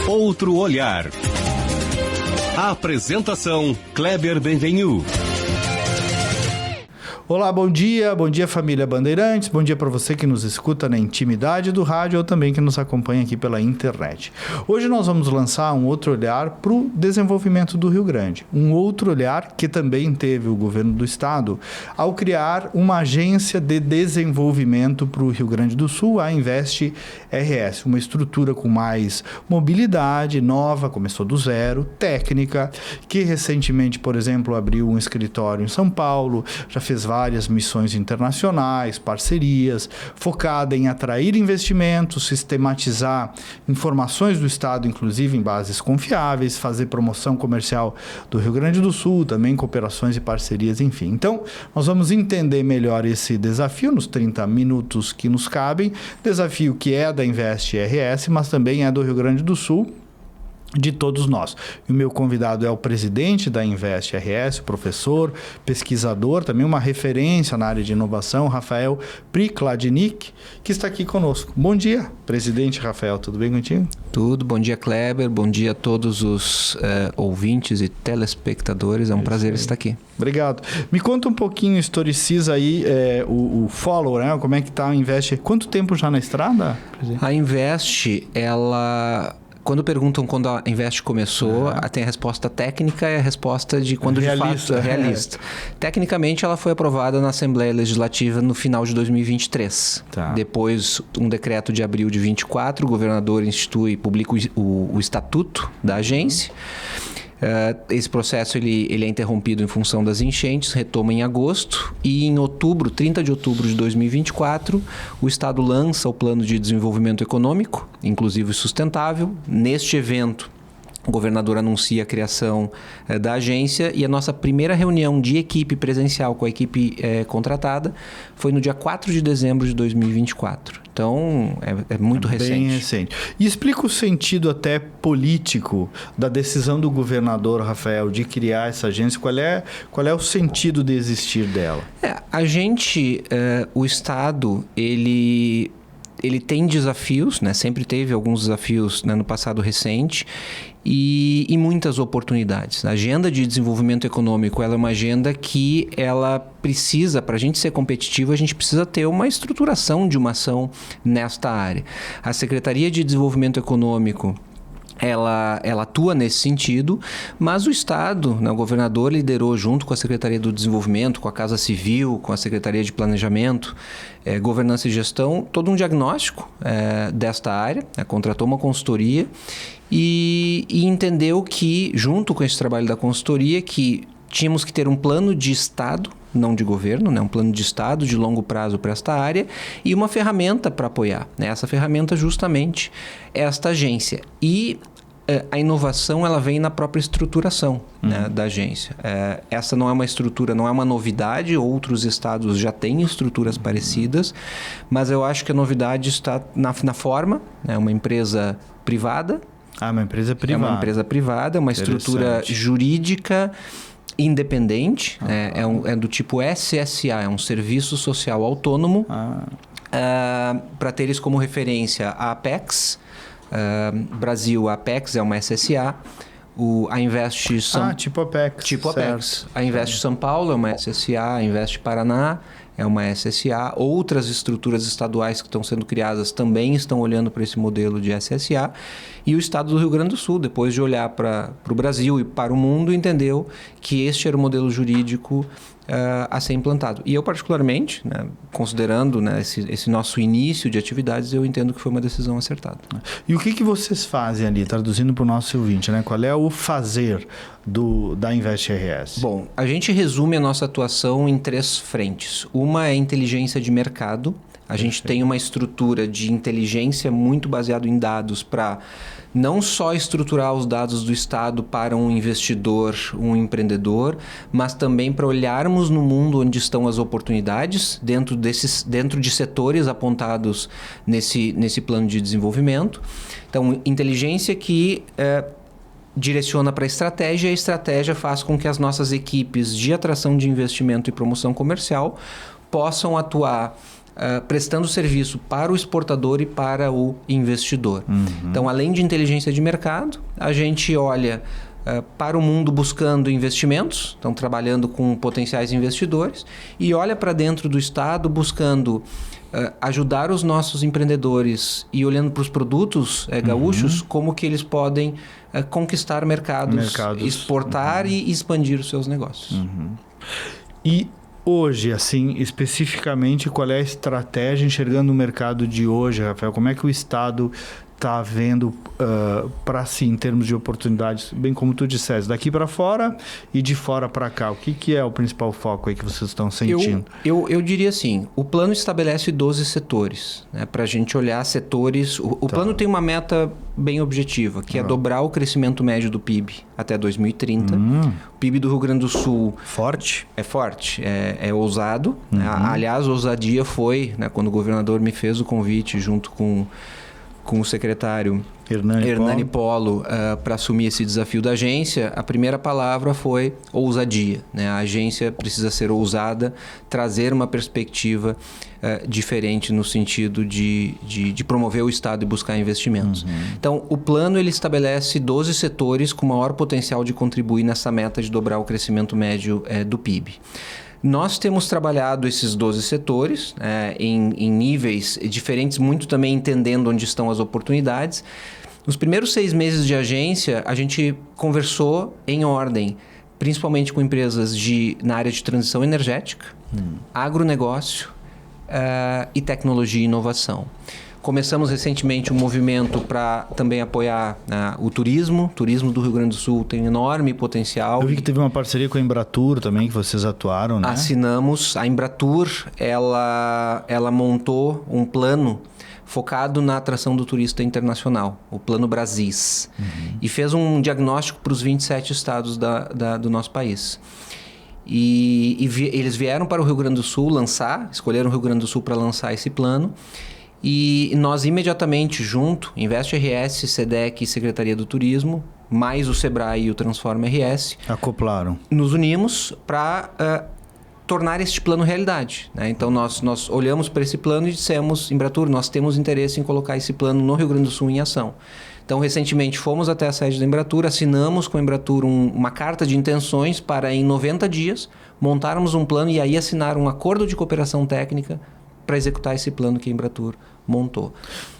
Outro olhar. A apresentação Kleber Benvenu. Olá, bom dia família Bandeirantes, bom dia para você que nos escuta na intimidade do rádio ou também que nos acompanha aqui pela internet. Hoje nós vamos lançar um outro olhar para o desenvolvimento do Rio Grande, um outro olhar que também teve o governo do estado ao criar uma agência de desenvolvimento para o Rio Grande do Sul, a Invest RS, uma estrutura com mais mobilidade, nova, começou do zero, técnica, que recentemente, por exemplo, abriu um escritório em São Paulo, já fez várias missões internacionais, parcerias, focada em atrair investimentos, sistematizar informações do Estado, inclusive em bases confiáveis, fazer promoção comercial do Rio Grande do Sul, também cooperações e parcerias, enfim. Então, nós vamos entender melhor esse desafio nos 30 minutos que nos cabem, desafio que é da Invest RS, mas também é do Rio Grande do Sul, de todos nós. E o meu convidado é o presidente da Invest RS, professor, pesquisador, também uma referência na área de inovação, Rafael Prikladnik, que está aqui conosco. Bom dia, presidente Rafael, tudo bem contigo? Tudo, bom dia Kleber, bom dia a todos os ouvintes e telespectadores, é um prazer estar aqui. Obrigado. Me conta um pouquinho, historiciza aí o follow, né? Como é que está a Invest? Quanto tempo já na estrada, presidente? A Invest, ela... Quando perguntam quando a Invest começou, tem a resposta técnica e a resposta de quando realista, de fato é realista. Tecnicamente, ela foi aprovada na Assembleia Legislativa no final de 2023. Tá. Depois, um decreto de abril de 24, o governador institui e publica o estatuto da agência. Esse processo ele é interrompido em função das enchentes, retoma em agosto e em outubro, 30 de outubro de 2024, o Estado lança o Plano de Desenvolvimento Econômico, inclusive sustentável. Neste evento, o governador anuncia a criação da agência e a nossa primeira reunião de equipe presencial com a equipe contratada foi no dia 4 de dezembro de 2024. Então, é muito recente. Bem recente. E explica o sentido até político da decisão do governador, Rafael, de criar essa agência. Qual é o sentido de existir dela? O Estado, ele tem desafios, né? Sempre teve alguns desafios, né, no passado recente e muitas oportunidades. A agenda de desenvolvimento econômico ela é uma agenda que ela precisa, para a gente ser competitivo, a gente precisa ter uma estruturação de uma ação nesta área. A Secretaria de Desenvolvimento Econômico ela atua nesse sentido, mas o Estado, né, o governador liderou junto com a Secretaria do Desenvolvimento, com a Casa Civil, com a Secretaria de Planejamento, Governança e Gestão, todo um diagnóstico desta área, contratou uma consultoria e entendeu que, junto com esse trabalho da consultoria, que tínhamos que ter um plano de Estado, não de governo, né? Um plano de Estado de longo prazo para esta área e uma ferramenta para apoiar, né? Essa ferramenta justamente é esta agência. E a inovação ela vem na própria estruturação, né, da agência. Essa não é uma estrutura, não é uma novidade, outros estados já têm estruturas parecidas, mas eu acho que a novidade está na forma, né? Uma empresa privada. Uma empresa privada. É uma empresa privada, uma estrutura jurídica independente, é do tipo SSA, é um serviço social autônomo, para ter isso como referência a Apex, Brasil, a Apex é uma SSA, a Invest tipo Apex. Tipo Apex. A Invest São Paulo é uma SSA, a Invest Paraná é uma SSA. Outras estruturas estaduais que estão sendo criadas também estão olhando para esse modelo de SSA. E o Estado do Rio Grande do Sul, depois de olhar para o Brasil e para o mundo, entendeu que este era o modelo jurídico a ser implantado. E eu, particularmente, né, considerando, né, esse nosso início de atividades, eu entendo que foi uma decisão acertada. E o que vocês fazem ali, traduzindo para o nosso ouvinte, né? Qual é o fazer da Invest RS? Bom, a gente resume a nossa atuação em 3 frentes. Uma é inteligência de mercado. A gente tem uma estrutura de inteligência muito baseada em dados para não só estruturar os dados do Estado para um investidor, um empreendedor, mas também para olharmos no mundo onde estão as oportunidades dentro de setores apontados nesse plano de desenvolvimento. Então, inteligência que direciona para a estratégia e a estratégia faz com que as nossas equipes de atração de investimento e promoção comercial possam atuar prestando serviço para o exportador e para o investidor. Então, além de inteligência de mercado, a gente olha para o mundo buscando investimentos, então trabalhando com potenciais investidores, e olha para dentro do Estado buscando ajudar os nossos empreendedores e olhando para os produtos gaúchos, como que eles podem conquistar mercados, exportar e expandir os seus negócios. E hoje, assim, especificamente, qual é a estratégia enxergando o mercado de hoje, Rafael? Como é que o Estado está vendo para si, em termos de oportunidades, bem como tu disseste, daqui para fora e de fora para cá? O que é o principal foco aí que vocês estão sentindo? Eu diria assim, o plano estabelece 12 setores, né, para a gente olhar setores. O plano tem uma meta bem objetiva, que é dobrar o crescimento médio do PIB até 2030. O PIB do Rio Grande do Sul... Forte? É forte, é ousado. Aliás, ousadia foi, né, quando o governador me fez o convite junto com o secretário Hernani Polo para assumir esse desafio da agência, a primeira palavra foi ousadia, né? A agência precisa ser ousada, trazer uma perspectiva diferente no sentido de promover o Estado e buscar investimentos. Então, o plano ele estabelece 12 setores com maior potencial de contribuir nessa meta de dobrar o crescimento médio do PIB. Nós temos trabalhado esses 12 setores em níveis diferentes, muito também entendendo onde estão as oportunidades. Nos primeiros 6 meses de agência, a gente conversou em ordem, principalmente com empresas na área de transição energética, agronegócio e tecnologia e inovação. Começamos recentemente um movimento para também apoiar o turismo. O turismo do Rio Grande do Sul tem enorme potencial. Eu vi que teve uma parceria com a Embratur também, que vocês atuaram, né? Assinamos. A Embratur, ela montou um plano focado na atração do turista internacional, o Plano Brasis. E fez um diagnóstico para os 27 estados do nosso país. Eles vieram para o Rio Grande do Sul escolheram o Rio Grande do Sul para lançar esse plano. E nós imediatamente junto, Invest RS, SEDEC e Secretaria do Turismo, mais o Sebrae e o Transforma RS, acoplaram. Nos unimos para tornar este plano realidade, né? Então nós olhamos para esse plano e dissemos, Embratur, nós temos interesse em colocar esse plano no Rio Grande do Sul em ação. Então, recentemente fomos até a sede da Embratur, assinamos com a Embratur uma carta de intenções para em 90 dias montarmos um plano e aí assinar um acordo de cooperação técnica para executar esse plano que a Embratur montou.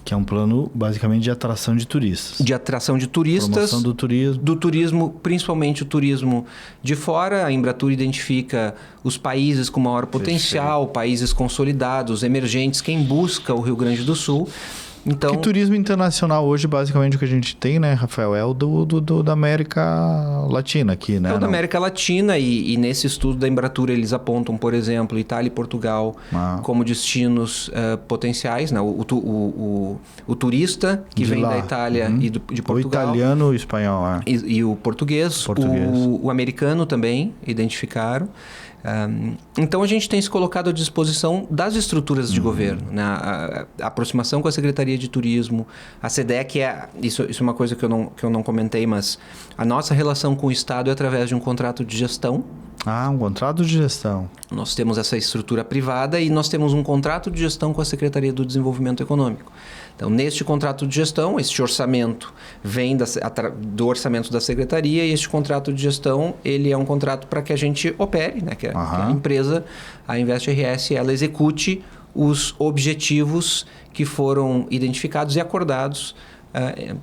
Que é um plano basicamente de atração de turistas. De atração de turistas. Promoção do turismo. Do turismo, principalmente o turismo de fora. A Embratur identifica os países com maior potencial, países consolidados, emergentes, quem busca o Rio Grande do Sul. Então, que turismo internacional hoje, basicamente, o que a gente tem, né, Rafael, é o da América Latina aqui, né? É o da América Latina e nesse estudo da Embratur eles apontam, por exemplo, Itália e Portugal como destinos potenciais, né? O turista que vem da Itália e de Portugal. O italiano e o espanhol, e o português. O americano também identificaram. Então a gente tem se colocado à disposição das estruturas de governo, né? A aproximação com a Secretaria de Turismo, a SEDEC isso é uma coisa que eu não comentei, mas a nossa relação com o Estado é através de um contrato de gestão. Um contrato de gestão. Nós temos essa estrutura privada e nós temos um contrato de gestão com a Secretaria do Desenvolvimento Econômico. Então, neste contrato de gestão, este orçamento vem do orçamento da Secretaria e este contrato de gestão, ele é um contrato para que a gente opere, né? Que a empresa, a Invest RS, ela execute os objetivos que foram identificados e acordados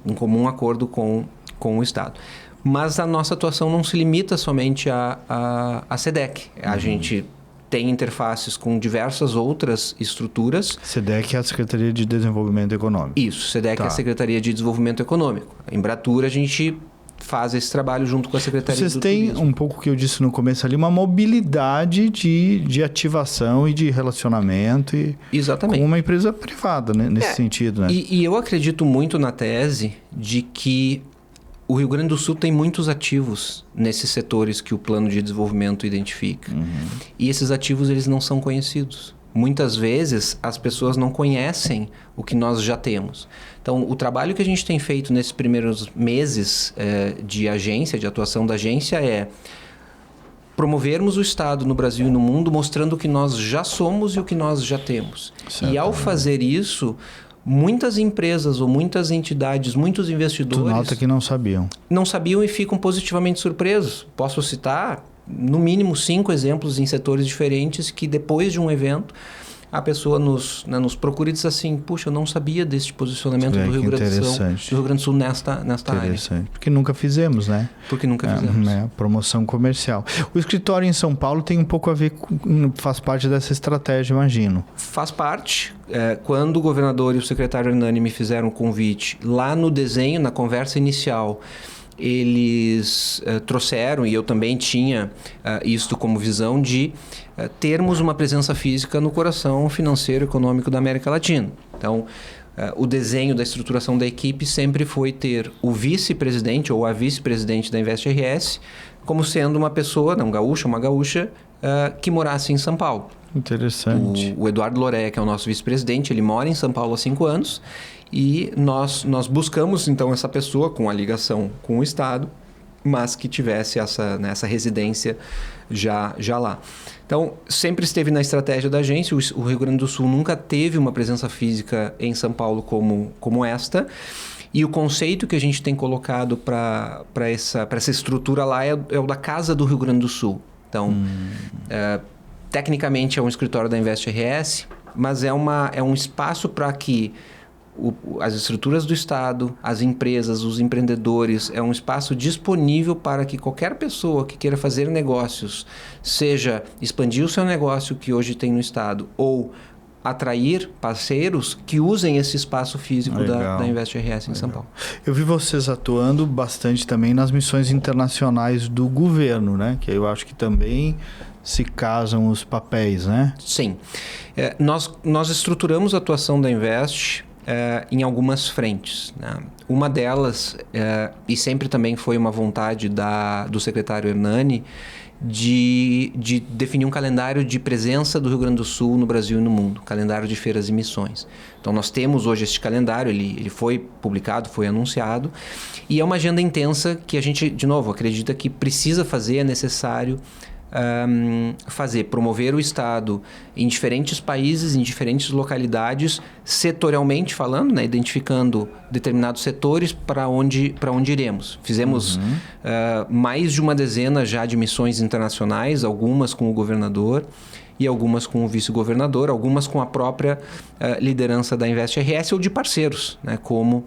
em comum acordo com o Estado. Mas a nossa atuação não se limita somente à SEDEC. A gente tem interfaces com diversas outras estruturas. SEDEC é a Secretaria de Desenvolvimento Econômico. Isso, SEDEC é a Secretaria de Desenvolvimento Econômico. A Embratur, a gente faz esse trabalho junto com a Secretaria do Turismo. Vocês têm, um pouco que eu disse no começo ali, uma mobilidade de ativação e de relacionamento Exatamente. Com uma empresa privada, né? Nesse sentido, né? E eu acredito muito na tese de que o Rio Grande do Sul tem muitos ativos nesses setores que o plano de desenvolvimento identifica. E esses ativos eles não são conhecidos. Muitas vezes as pessoas não conhecem o que nós já temos. Então, o trabalho que a gente tem feito nesses primeiros meses de agência, de atuação da agência, é promovermos o Estado no Brasil e no mundo, mostrando o que nós já somos e o que nós já temos. E ao fazer isso, muitas empresas ou muitas entidades, muitos investidores... Tu nota que não sabiam. Não sabiam e ficam positivamente surpresos. Posso citar, no mínimo, 5 exemplos em setores diferentes que depois de um evento, a pessoa nos procura e diz assim, puxa, eu não sabia desse posicionamento do Rio Grande do Sul nesta área. Porque nunca fizemos, né? Porque nunca fizemos. Promoção comercial. O escritório em São Paulo tem um pouco a ver faz parte dessa estratégia, imagino. Faz parte. Quando o governador e o secretário Hernani me fizeram o convite, lá no desenho, na conversa inicial, eles trouxeram, e eu também tinha isto como visão, de termos uma presença física no coração financeiro e econômico da América Latina. Então, o desenho da estruturação da equipe sempre foi ter o vice-presidente ou a vice-presidente da Invest RS como sendo uma pessoa, uma gaúcha, que morasse em São Paulo. Interessante. O Eduardo Loreia, que é o nosso vice-presidente, ele mora em São Paulo há 5 anos e nós buscamos, então, essa pessoa com a ligação com o Estado, mas que tivesse essa residência já lá. Então, sempre esteve na estratégia da agência. O Rio Grande do Sul nunca teve uma presença física em São Paulo como esta. E o conceito que a gente tem colocado para essa estrutura lá é o da Casa do Rio Grande do Sul. Então, tecnicamente é um escritório da Invest RS, mas é um espaço para que as estruturas do Estado, as empresas, os empreendedores, é um espaço disponível para que qualquer pessoa que queira fazer negócios, seja expandir o seu negócio que hoje tem no Estado ou atrair parceiros que usem esse espaço físico da Invest RS em São Paulo. Eu vi vocês atuando bastante também nas missões internacionais do governo, né? Que eu acho que também se casam os papéis, né? Sim. Nós estruturamos a atuação da Invest em algumas frentes, né? Uma delas, e sempre também foi uma vontade do secretário Hernani, de definir um calendário de presença do Rio Grande do Sul no Brasil e no mundo, calendário de feiras e missões. Então nós temos hoje este calendário, ele foi publicado, foi anunciado, e é uma agenda intensa que a gente, de novo, acredita que precisa fazer, é necessário promover o Estado em diferentes países, em diferentes localidades, setorialmente falando, né, identificando determinados setores para onde iremos. Fizemos mais de uma dezena já de missões internacionais, algumas com o governador e algumas com o vice-governador, algumas com a própria liderança da Invest RS ou de parceiros, né, como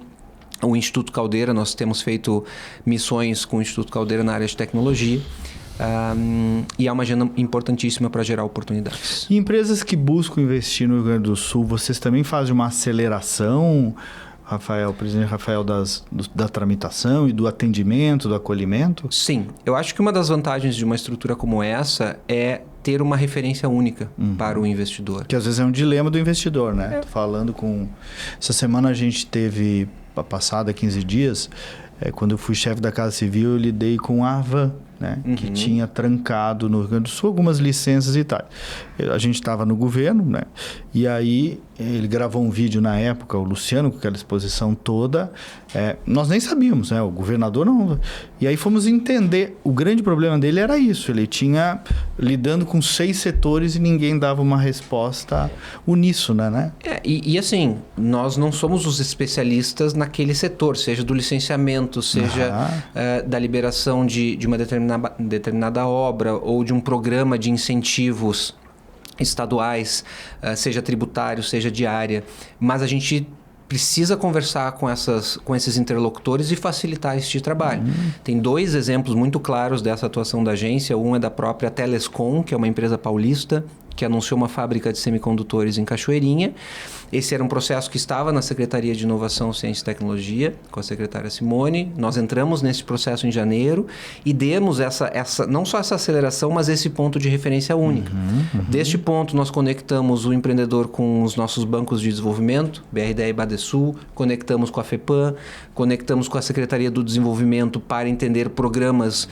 o Instituto Caldeira. Nós temos feito missões com o Instituto Caldeira na área de tecnologia. E é uma agenda importantíssima para gerar oportunidades. E empresas que buscam investir no Rio Grande do Sul, vocês também fazem uma aceleração, Rafael, presidente Rafael, da tramitação e do atendimento, do acolhimento? Sim. Eu acho que uma das vantagens de uma estrutura como essa é ter uma referência única para o investidor. Que às vezes é um dilema do investidor, né? Tô falando essa semana a gente teve, passada 15 dias, quando eu fui chefe da Casa Civil, eu lidei com a Arvan, né? Que tinha trancado no Rio Grande do Sul algumas licenças e tal. A gente estava no governo, né? E aí ele gravou um vídeo na época, o Luciano, com aquela exposição toda. Nós nem sabíamos, né? O governador não. E aí fomos entender. O grande problema dele era isso. Ele tinha lidando com 6 setores e ninguém dava uma resposta uníssona, né? E assim, nós não somos os especialistas naquele setor, seja do licenciamento, seja da liberação de uma determinada obra ou de um programa de incentivos estaduais, seja tributário, seja de área, mas a gente precisa conversar com esses interlocutores e facilitar este trabalho. Tem 2 exemplos muito claros dessa atuação da agência. Um é da própria Telescom, que é uma empresa paulista, que anunciou uma fábrica de semicondutores em Cachoeirinha. Esse era um processo que estava na Secretaria de Inovação, Ciência e Tecnologia, com a secretária Simone. Nós entramos nesse processo em janeiro e demos não só essa aceleração, mas esse ponto de referência única. Deste ponto, nós conectamos o empreendedor com os nossos bancos de desenvolvimento, BRDE e Badesul, conectamos com a FEPAM, conectamos com a Secretaria do Desenvolvimento para entender programas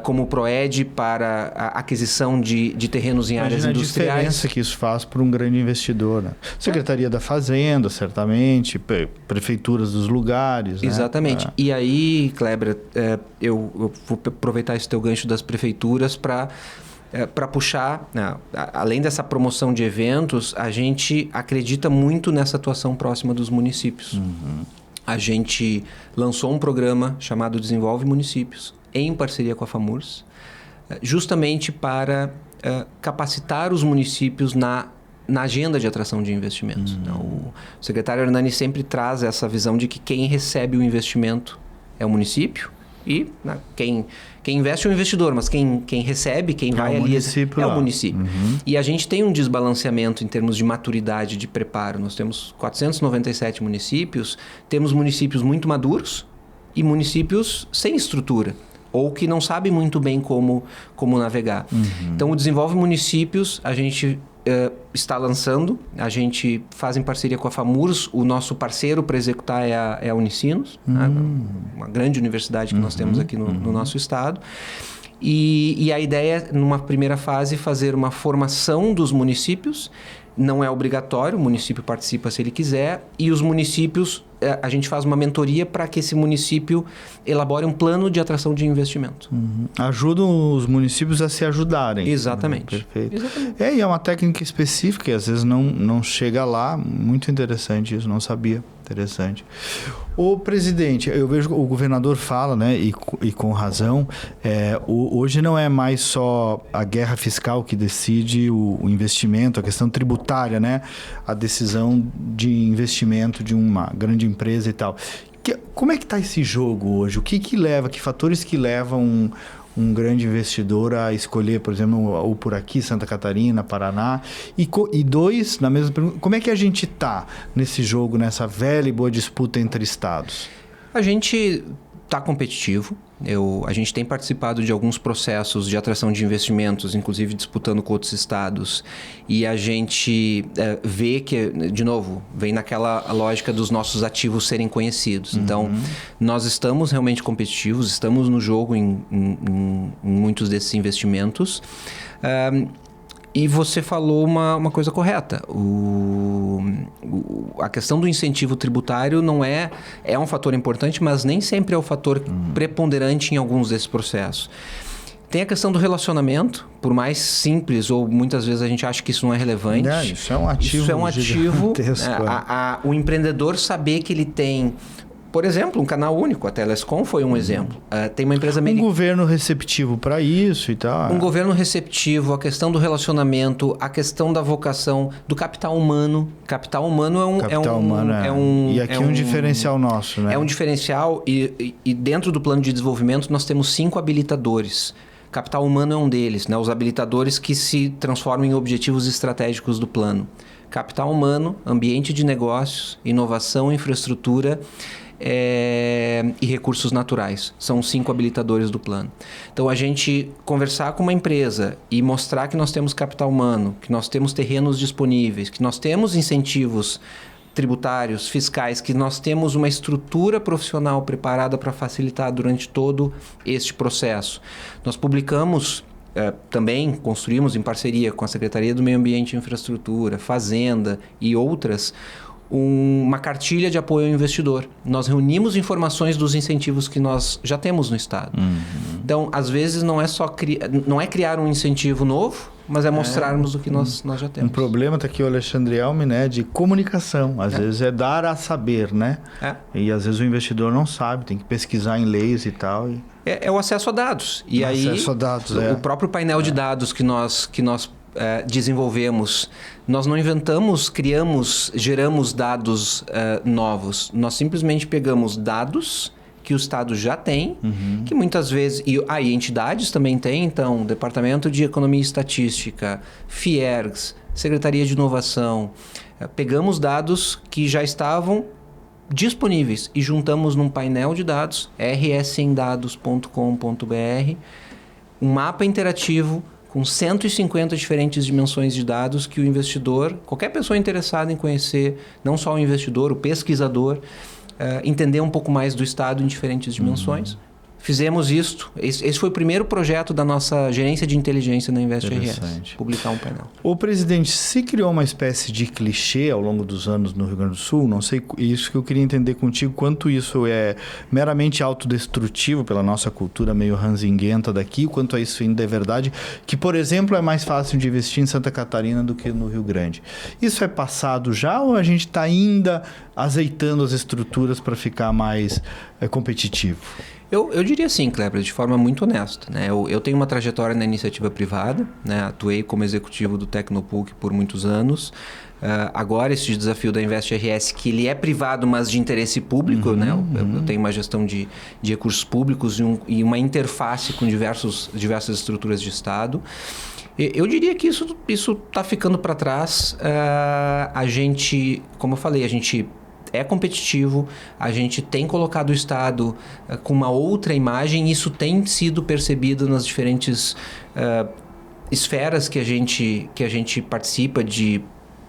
como o PROED para a aquisição de terrenos em áreas industriais. industriais. diferença que isso faz para um grande investidor, né? Secretaria da Fazenda, certamente, prefeituras dos lugares, né? Exatamente. E aí, Kleber, eu vou aproveitar esse teu gancho das prefeituras para puxar, né? Além dessa promoção de eventos, a gente acredita muito nessa atuação próxima dos municípios. A gente lançou um programa chamado Desenvolve Municípios, em parceria com a FAMURS, justamente para capacitar os municípios na agenda de atração de investimentos. Então, o secretário Hernani sempre traz essa visão de que quem recebe o investimento é o município e quem investe é o investidor, mas quem recebe, quem vai ali é o município. E a gente tem um desbalanceamento em termos de maturidade, de preparo. Nós temos 497 municípios, temos municípios muito maduros e municípios sem estrutura, ou que não sabem muito bem como navegar. Então, o Desenvolve Municípios, a gente está lançando, a gente faz em parceria com a FAMURS, o nosso parceiro para executar é a Unicinos, né? Uma grande universidade que nós temos aqui no nosso estado. E a ideia é, numa primeira fase, fazer uma formação dos municípios. Não é obrigatório, o município participa se ele quiser, e os municípios, a gente faz uma mentoria para que esse município elabore um plano de atração de investimento. Ajudam os municípios a se ajudarem. Exatamente. Perfeito. Exatamente. E é uma técnica específica e às vezes não chega lá. Muito interessante isso, não sabia. Interessante. O presidente, eu vejo o governador fala, né, e com razão, hoje não é mais só a guerra fiscal que decide o investimento, a questão tributária, né, a decisão de investimento de uma grande empresa e tal. Como é que está esse jogo hoje? O que leva, que fatores que levam um grande investidor a escolher, por exemplo, ou por aqui, Santa Catarina, Paraná? E dois, na mesma pergunta, como é que a gente está nesse jogo, nessa velha e boa disputa entre estados? A gente está competitivo. A gente tem participado de alguns processos de atração de investimentos, inclusive disputando com outros estados. E a gente vê que, de novo, vem naquela lógica dos nossos ativos serem conhecidos. Então, nós estamos realmente competitivos, estamos no jogo em muitos desses investimentos. E você falou uma coisa correta. A questão do incentivo tributário não é um fator importante, mas nem sempre é o fator preponderante em alguns desses processos. Tem a questão do relacionamento, por mais simples, ou muitas vezes a gente acha que isso não é relevante. Isso é um ativo. Isso é um ativo. O empreendedor saber que ele tem... Por exemplo, um canal único, a Telescom foi um exemplo. Tem uma empresa americana... Um governo receptivo para isso e tal. Um governo receptivo, a questão do relacionamento, a questão da vocação, do capital humano. Capital humano E aqui é um diferencial nosso, né? É um diferencial e dentro do plano de desenvolvimento nós temos 5 habilitadores. Capital humano é um deles, né? Os habilitadores que se transformam em objetivos estratégicos do plano. Capital humano, ambiente de negócios, inovação, infraestrutura... e recursos naturais. São os 5 habilitadores do plano. Então, a gente conversar com uma empresa e mostrar que nós temos capital humano, que nós temos terrenos disponíveis, que nós temos incentivos tributários, fiscais, que nós temos uma estrutura profissional preparada para facilitar durante todo este processo. Nós publicamos... também construímos em parceria com a Secretaria do Meio Ambiente e Infraestrutura, Fazenda e outras, uma cartilha de apoio ao investidor. Nós reunimos informações dos incentivos que nós já temos no estado. Então, às vezes, não é criar um incentivo novo, mas é mostrarmos o que nós já temos. Um problema está aqui o Alexandre Alme, né, de comunicação. Às vezes é dar a saber, né? E às vezes o investidor não sabe, tem que pesquisar em leis e tal. É o acesso a dados. E aí, acesso a dados, o próprio painel de dados que nós desenvolvemos, nós não inventamos, geramos dados novos. Nós simplesmente pegamos dados que o Estado já tem, que muitas vezes... E entidades também têm, então, Departamento de Economia e Estatística, FIERGS, Secretaria de Inovação. Pegamos dados que já estavam disponíveis e juntamos num painel de dados, rsemdados.com.br, um mapa interativo com 150 diferentes dimensões de dados que o investidor, qualquer pessoa interessada em conhecer, não só o investidor, o pesquisador, entender um pouco mais do Estado em diferentes dimensões, fizemos isto. Esse foi o primeiro projeto da nossa gerência de inteligência na Invest RS, publicar um painel. O presidente, se criou uma espécie de clichê ao longo dos anos no Rio Grande do Sul, não sei, isso que eu queria entender contigo, quanto isso é meramente autodestrutivo pela nossa cultura meio ranzinguenta daqui, quanto a isso ainda é verdade, que, por exemplo, é mais fácil de investir em Santa Catarina do que no Rio Grande. Isso é passado já ou a gente está ainda azeitando as estruturas para ficar mais competitivo? Eu diria sim, Kleber, de forma muito honesta. Né? Eu tenho uma trajetória na iniciativa privada, né? Atuei como executivo do Tecnopuc por muitos anos. Agora, esse desafio da Invest RS, que ele é privado, mas de interesse público, né? Eu tenho uma gestão de recursos públicos e uma interface com diversas estruturas de Estado. Eu diria que isso está ficando para trás. A gente, como eu falei, a gente é competitivo, a gente tem colocado o Estado com uma outra imagem, e isso tem sido percebido nas diferentes esferas que a gente participa,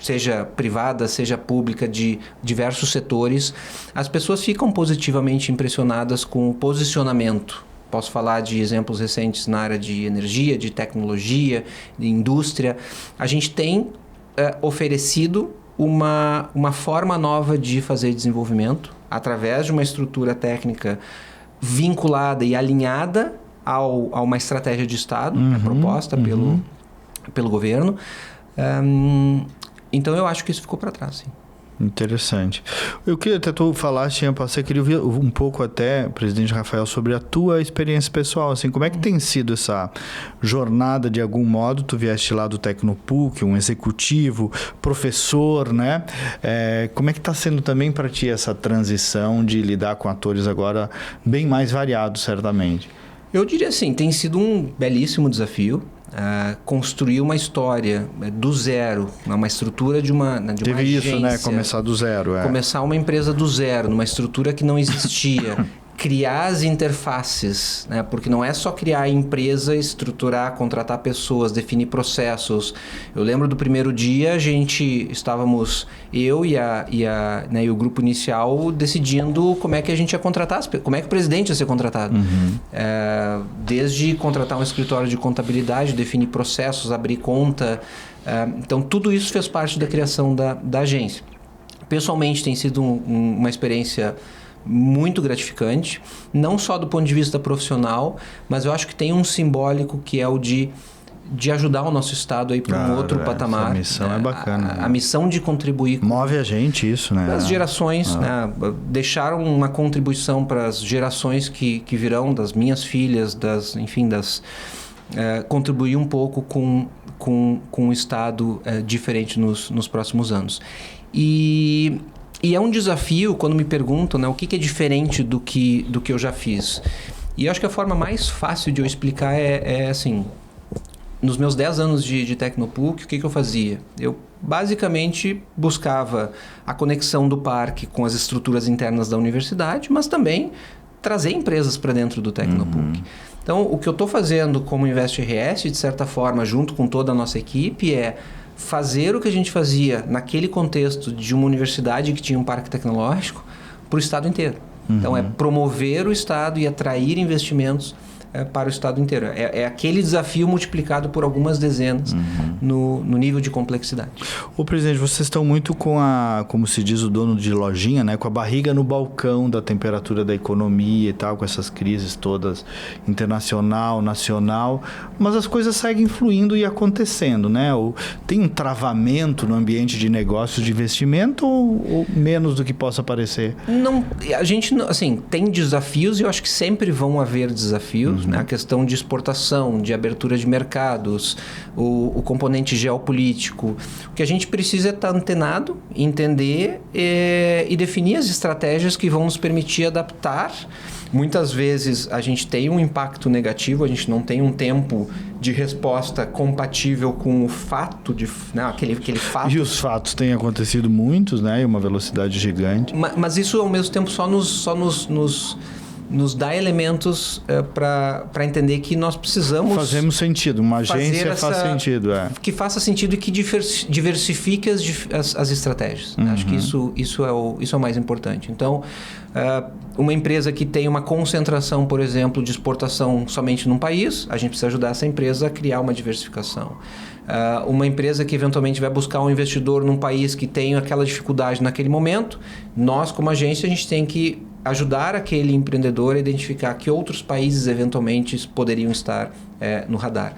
seja privada, seja pública, de diversos setores. As pessoas ficam positivamente impressionadas com o posicionamento. Posso falar de exemplos recentes na área de energia, de tecnologia, de indústria. A gente tem oferecido uma forma nova de fazer desenvolvimento através de uma estrutura técnica vinculada e alinhada a uma estratégia de Estado proposta pelo governo. Então, eu acho que isso ficou para trás, sim. Interessante. Eu queria até tu falaste, eu queria ouvir um pouco até, presidente Rafael, sobre a tua experiência pessoal, assim, como é que tem sido essa jornada de algum modo? Tu vieste lá do Tecnopuc, um executivo, professor, né? Como é que está sendo também para ti essa transição de lidar com atores agora bem mais variados, certamente? Eu diria assim, tem sido um belíssimo desafio. Construir uma história do zero, uma estrutura de uma agência. Teve isso, né? Começar do zero. Começar uma empresa do zero, numa estrutura que não existia. Criar as interfaces, né? Porque não é só criar a empresa, estruturar, contratar pessoas, definir processos. Eu lembro do primeiro dia, estávamos, eu e o grupo inicial, decidindo como é que a gente ia contratar, como é que o presidente ia ser contratado. Desde contratar um escritório de contabilidade, definir processos, abrir conta. Então, tudo isso fez parte da criação da agência. Pessoalmente, tem sido uma experiência muito gratificante, não só do ponto de vista profissional, mas eu acho que tem um simbólico que é o de ajudar o nosso Estado para um outro patamar. A missão é bacana. A missão de contribuir. Move a gente isso, né? As gerações, né? Deixaram uma contribuição para as gerações que virão, das minhas filhas, contribuir um pouco com um Estado diferente nos próximos anos. E é um desafio quando me perguntam, né, o que é diferente do que eu já fiz. E eu acho que a forma mais fácil de eu explicar é assim, nos meus 10 anos de Tecnopuc, o que eu fazia? Eu basicamente buscava a conexão do parque com as estruturas internas da universidade, mas também trazer empresas para dentro do Tecnopuc. Então, o que eu estou fazendo como Invest RS, de certa forma, junto com toda a nossa equipe, é fazer o que a gente fazia naquele contexto de uma universidade que tinha um parque tecnológico para o Estado inteiro. Então, é promover o Estado e atrair investimentos para o Estado inteiro. É aquele desafio multiplicado por algumas dezenas no nível de complexidade. Ô, presidente, vocês estão muito com como se diz o dono de lojinha, né? Com a barriga no balcão da temperatura da economia e tal, com essas crises todas, internacional, nacional, mas as coisas seguem fluindo e acontecendo, né? Tem um travamento no ambiente de negócios, de investimento ou menos do que possa parecer? Não, a gente, assim, tem desafios e eu acho que sempre vão haver desafios. Né? A questão de exportação, de abertura de mercados, o componente geopolítico. O que a gente precisa é estar antenado, entender e definir as estratégias que vão nos permitir adaptar. Muitas vezes a gente tem um impacto negativo, a gente não tem um tempo de resposta compatível com o fato, aquele fato. E os fatos têm acontecido muitos, né? E uma velocidade gigante. Mas isso, ao mesmo tempo, só nos nos dá elementos para entender que nós precisamos... Fazemos sentido, uma agência faz sentido. Que faça sentido e que diversifique as estratégias. Acho que isso é o mais importante. Então, uma empresa que tem uma concentração, por exemplo, de exportação somente num país, a gente precisa ajudar essa empresa a criar uma diversificação. Uma empresa que eventualmente vai buscar um investidor num país que tem aquela dificuldade naquele momento, nós como agência a gente tem que ajudar aquele empreendedor a identificar que outros países eventualmente poderiam estar no radar.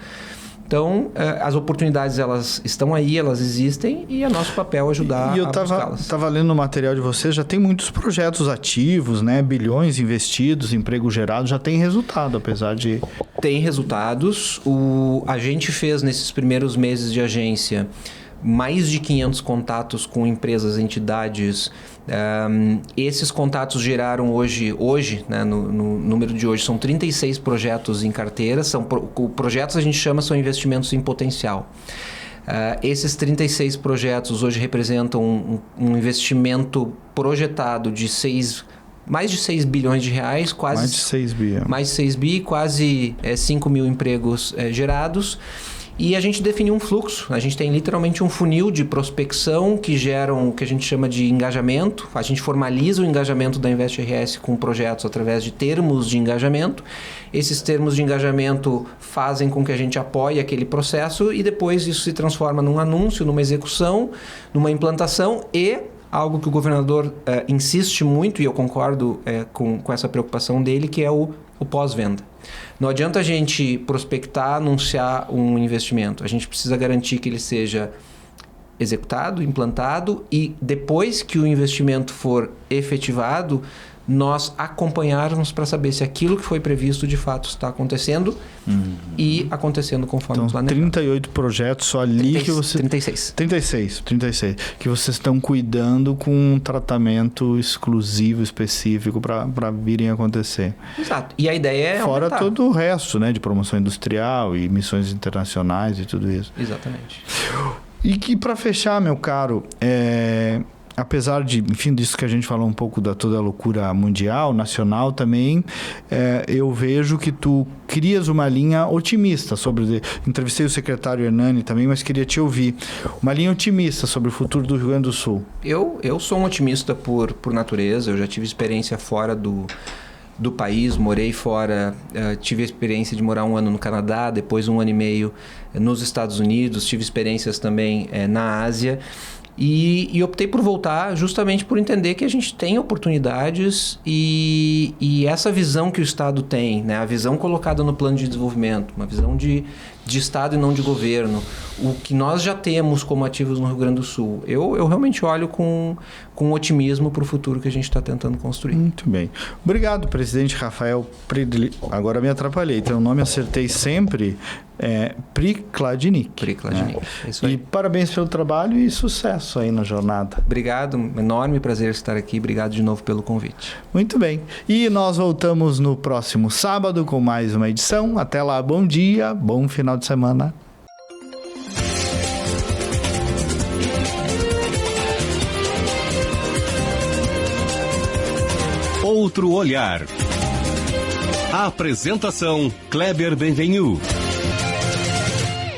Então, as oportunidades elas estão aí, elas existem e é nosso papel ajudar a buscá-las. Eu estava lendo o material de vocês, já tem muitos projetos ativos, né? Bilhões investidos, emprego gerado, já tem resultado, apesar de... Tem resultados. A gente fez nesses primeiros meses de agência mais de 500 contatos com empresas, entidades. Esses contatos geraram hoje né, no número de hoje, são 36 projetos em carteira. Projetos a gente chama, são investimentos em potencial. Esses 36 projetos hoje representam um investimento projetado de mais de 6 bilhões de reais, quase... Mais de 6 bi. Mais de 6 bi, quase 5 mil empregos gerados. E a gente definiu um fluxo. A gente tem literalmente um funil de prospecção que gera o que a gente chama de engajamento. A gente formaliza o engajamento da InvestRS com projetos através de termos de engajamento. Esses termos de engajamento fazem com que a gente apoie aquele processo e depois isso se transforma num anúncio, numa execução, numa implantação e... algo que o governador insiste muito, e eu concordo com essa preocupação dele, que é o pós-venda. Não adianta a gente prospectar, anunciar um investimento. A gente precisa garantir que ele seja executado, implantado e depois que o investimento for efetivado, nós acompanharmos para saber se aquilo que foi previsto de fato está acontecendo e acontecendo conforme planejado. 38 projetos só ali que você... 36, que vocês estão cuidando com um tratamento exclusivo, específico para virem acontecer. Exato. E a ideia é fora aumentar. todo o resto, né, de promoção industrial e missões internacionais e tudo isso. Exatamente. E que para fechar, meu caro, apesar de, enfim, disso que a gente falou um pouco da toda a loucura mundial, nacional também, eu vejo que tu crias uma linha otimista sobre... Entrevistei o secretário Hernani também, mas queria te ouvir. Uma linha otimista sobre o futuro do Rio Grande do Sul. Eu sou um otimista por natureza, eu já tive experiência fora do país, morei fora, tive a experiência de morar 1 ano no Canadá, depois 1 ano e meio nos Estados Unidos, tive experiências também na Ásia. E optei por voltar justamente por entender que a gente tem oportunidades e essa visão que o Estado tem, né? A visão colocada no plano de desenvolvimento, uma visão de Estado e não de governo, o que nós já temos como ativos no Rio Grande do Sul. Eu realmente olho com otimismo para o futuro que a gente está tentando construir. Muito bem. Obrigado, presidente Rafael Agora me atrapalhei, então o nome acertei sempre. Prikladnik. Prikladnik. É isso aí. E parabéns pelo trabalho e sucesso aí na jornada. Obrigado, enorme prazer estar aqui. Obrigado de novo pelo convite. Muito bem. E nós voltamos no próximo sábado com mais uma edição. Até lá, bom dia, bom final de semana. Outro olhar. A apresentação Kleber Benvenu.